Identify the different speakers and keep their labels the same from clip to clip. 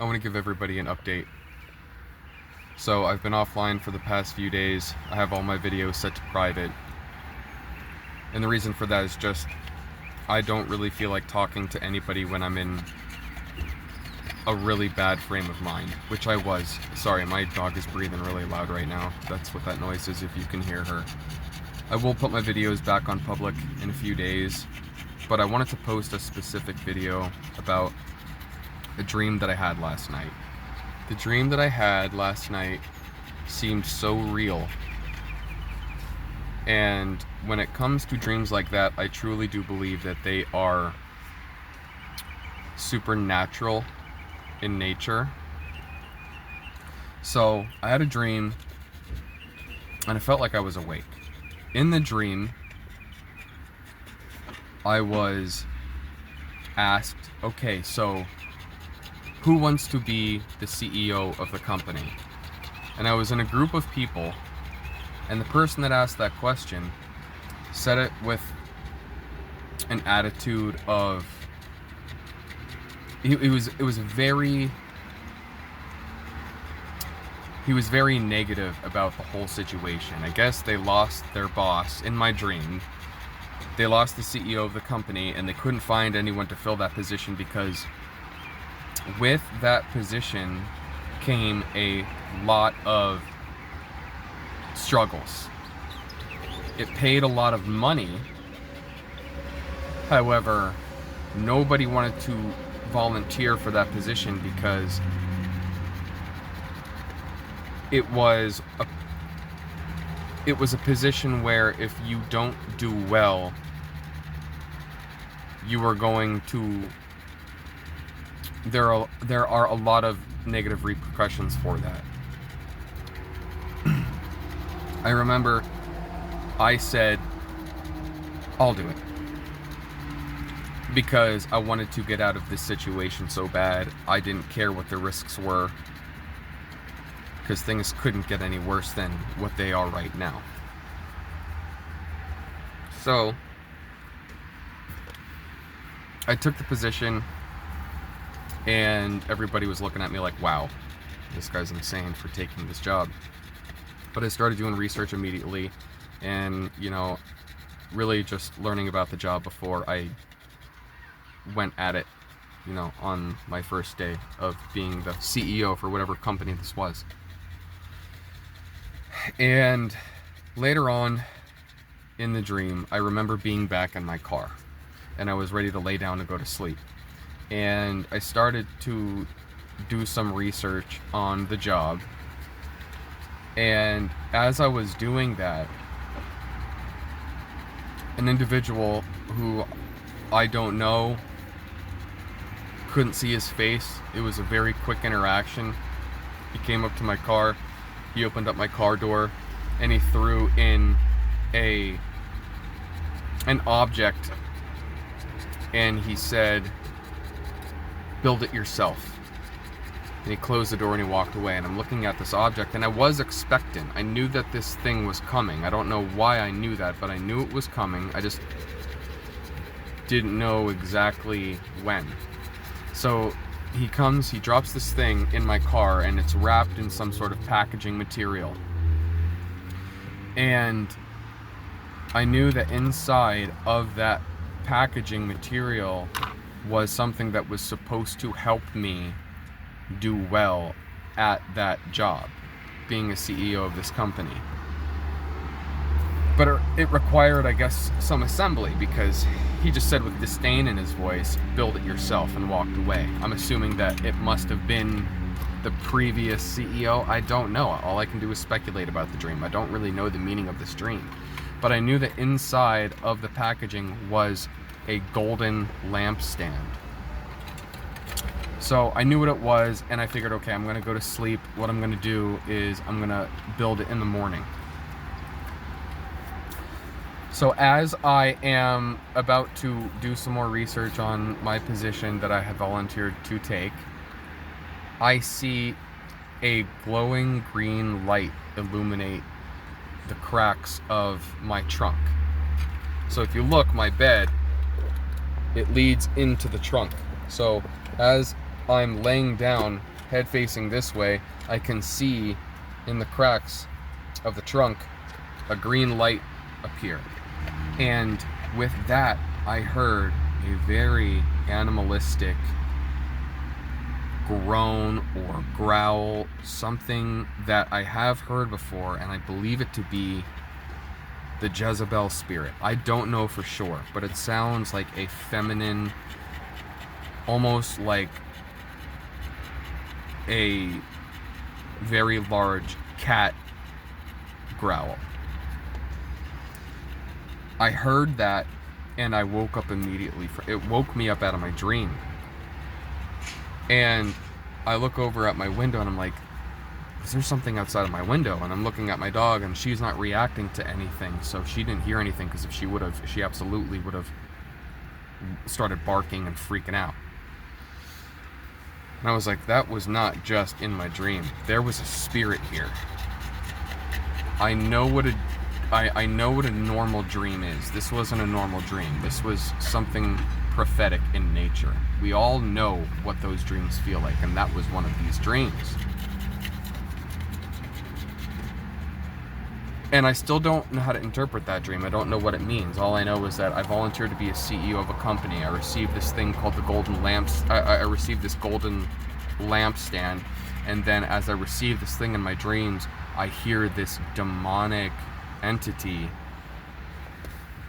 Speaker 1: I want to give everybody an update. So I've been offline for the past few days. I have all my videos set to private. And the reason for that is just I don't really feel like talking to anybody when I'm in a really bad frame of mind, which I was. Sorry, my dog is breathing really loud right now. That's what that noise is, if you can hear her. I will put my videos back on public in a few days, but I wanted to post a specific video about a dream that I had last night. The dream that I had last night seemed so real. And when it comes to dreams like that, I truly do believe that they are supernatural in nature. So I had a dream and I felt like I was awake. In the dream, I was asked, okay, so who wants to be the CEO of the company? And I was in a group of people, and the person that asked that question said it with an attitude of, he was very negative about the whole situation. I guess they lost their boss in my dream. They lost the CEO of the company, and they couldn't find anyone to fill that position because with that position came a lot of struggles. It paid a lot of money. However, nobody wanted to volunteer for that position because it was a position where if you don't do well, you are going to there are a lot of negative repercussions for that. I remember I said, I'll do it. Because I wanted to get out of this situation so bad. I didn't care what the risks were. Because things couldn't get any worse than what they are right now. So, I took the position, and everybody was looking at me like, wow, this guy's insane for taking this job. But I started doing research immediately, and, really just learning about the job before I went at it, on my first day of being the CEO for whatever company this was. And later on in the dream, I remember being back in my car, and I was ready to lay down and go to sleep. And I started to do some research on the job. And as I was doing that, an individual who I don't know, couldn't see his face. It was a very quick interaction. He came up to my car, he opened up my car door, and he threw in an object, and he said, build it yourself. And he closed the door and he walked away, and I'm looking at this object, and I was expectant. I knew that this thing was coming. I don't know why I knew that, but I knew it was coming. I just didn't know exactly when. So he comes, he drops this thing in my car, and it's wrapped in some sort of packaging material. And I knew that inside of that packaging material was something that was supposed to help me do well at that job, being a CEO of this company. But it required, I guess, some assembly, because he just said with disdain in his voice, build it yourself, and walked away. I'm assuming that it must have been the previous CEO. I don't know. All I can do is speculate about the dream. I don't really know the meaning of this dream. But I knew that inside of the packaging was a golden lampstand. So I knew what it was, and I figured, okay, I'm going to go to sleep. What I'm going to do is I'm going to build it in the morning. So as I am about to do some more research on my position that I have volunteered to take, I see a glowing green light illuminate the cracks of my trunk. So if you look, my bed, it leads into the trunk. So as I'm laying down head facing this way, I can see in the cracks of the trunk a green light appear. And with that, I heard a very animalistic groan or growl, something that I have heard before, and I believe it to be the Jezebel spirit. I don't know for sure, but it sounds like a feminine, almost like a very large cat growl. I heard that and I woke up immediately. It woke me up out of my dream. And I look over at my window and I'm like, is there something outside of my window? And I'm looking at my dog and she's not reacting to anything. So she didn't hear anything, because if she would have, she absolutely would have started barking and freaking out. And I was like, that was not just in my dream. There was a spirit here. I know what a normal dream is. This wasn't a normal dream. This was something prophetic in nature. We all know what those dreams feel like, and that was one of these dreams. And I still don't know how to interpret that dream. I don't know what it means. All I know is that I volunteered to be a CEO of a company. I received this thing called the golden lamps. I received this golden lampstand, and then as I received this thing in my dreams, I hear this demonic entity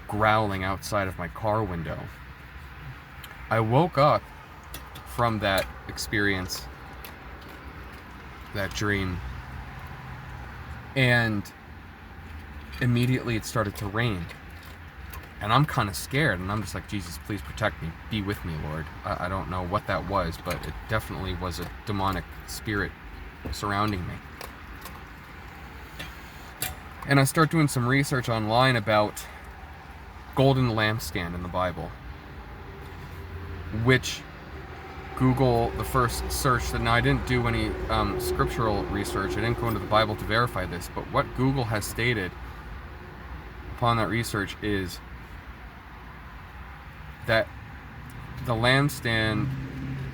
Speaker 1: growling outside of my car window. I woke up from that experience, that dream, and immediately it started to rain. And I'm kind of scared, and I'm just like, Jesus, please protect me. Be with me, Lord. I don't know what that was, but it definitely was a demonic spirit surrounding me. And I start doing some research online about golden lampstand in the Bible, which Google, the first search that, now I didn't do any scriptural research, I didn't go into the Bible to verify this, but what Google has stated upon that research is that the lampstand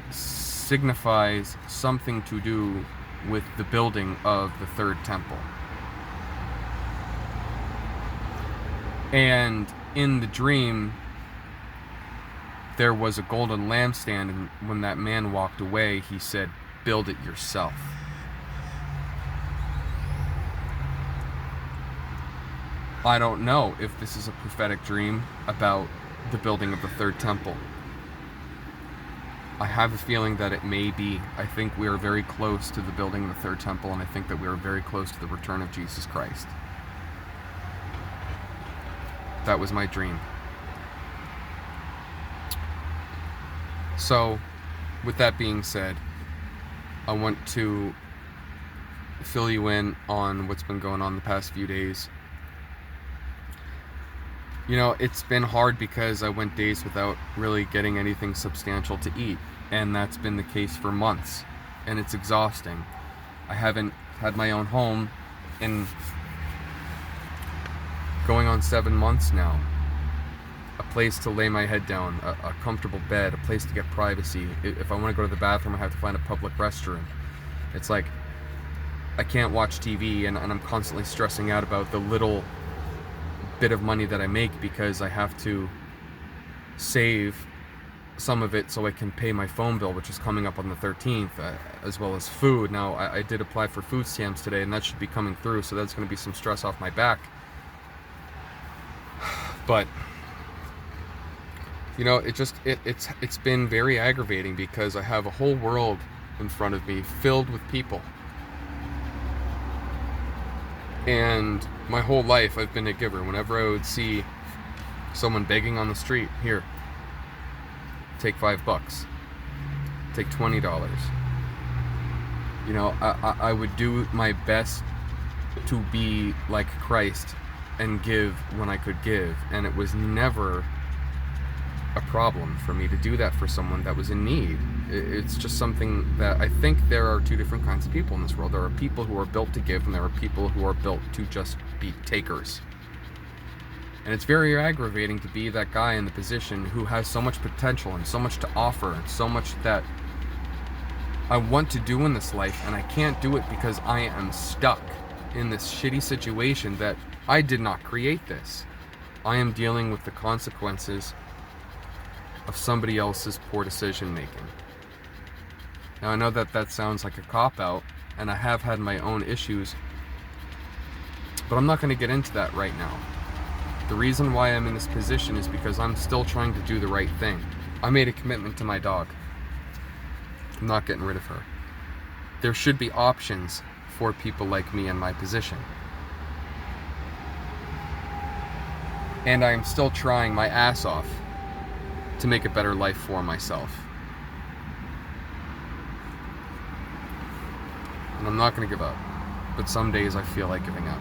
Speaker 1: signifies something to do with the building of the third temple. And in the dream, there was a golden lampstand, and when that man walked away, he said, build it yourself. I don't know if this is a prophetic dream about the building of the third temple. I have a feeling that it may be. I think we are very close to the building of the third temple, and I think that we are very close to the return of Jesus Christ. That was my dream. So, with that being said, I want to fill you in on what's been going on the past few days. You know, it's been hard because I went days without really getting anything substantial to eat, and that's been the case for months, and it's exhausting. I haven't had my own home in going on 7 months now. A place to lay my head down, a comfortable bed, a place to get privacy. If I want to go to the bathroom, I have to find a public restroom. It's like, I can't watch TV, and I'm constantly stressing out about the little bit of money that I make, because I have to save some of it so I can pay my phone bill, which is coming up on the 13th, as well as food. Now, I did apply for food stamps today, and that should be coming through, so that's going to be some stress off my back. But you know, it's been very aggravating, because I have a whole world in front of me filled with people. And my whole life I've been a giver. Whenever I would see someone begging on the street, here, take $5, take $20. You know, I would do my best to be like Christ and give when I could give, and it was never a problem for me to do that for someone that was in need. It's just something that I think there are two different kinds of people in this world. There are people who are built to give, and there are people who are built to just be takers. And it's very aggravating to be that guy in the position who has so much potential and so much to offer and so much that I want to do in this life, and I can't do it because I am stuck in this shitty situation that I did not create this. I am dealing with the consequences of somebody else's poor decision making. Now I know that that sounds like a cop-out, and I have had my own issues, but I'm not going to get into that right now. The reason why I'm in this position is because I'm still trying to do the right thing. I made a commitment to my dog. I'm not getting rid of her. There should be options for people like me in my position. And I am still trying my ass off to make a better life for myself. And I'm not going to give up. But some days I feel like giving up.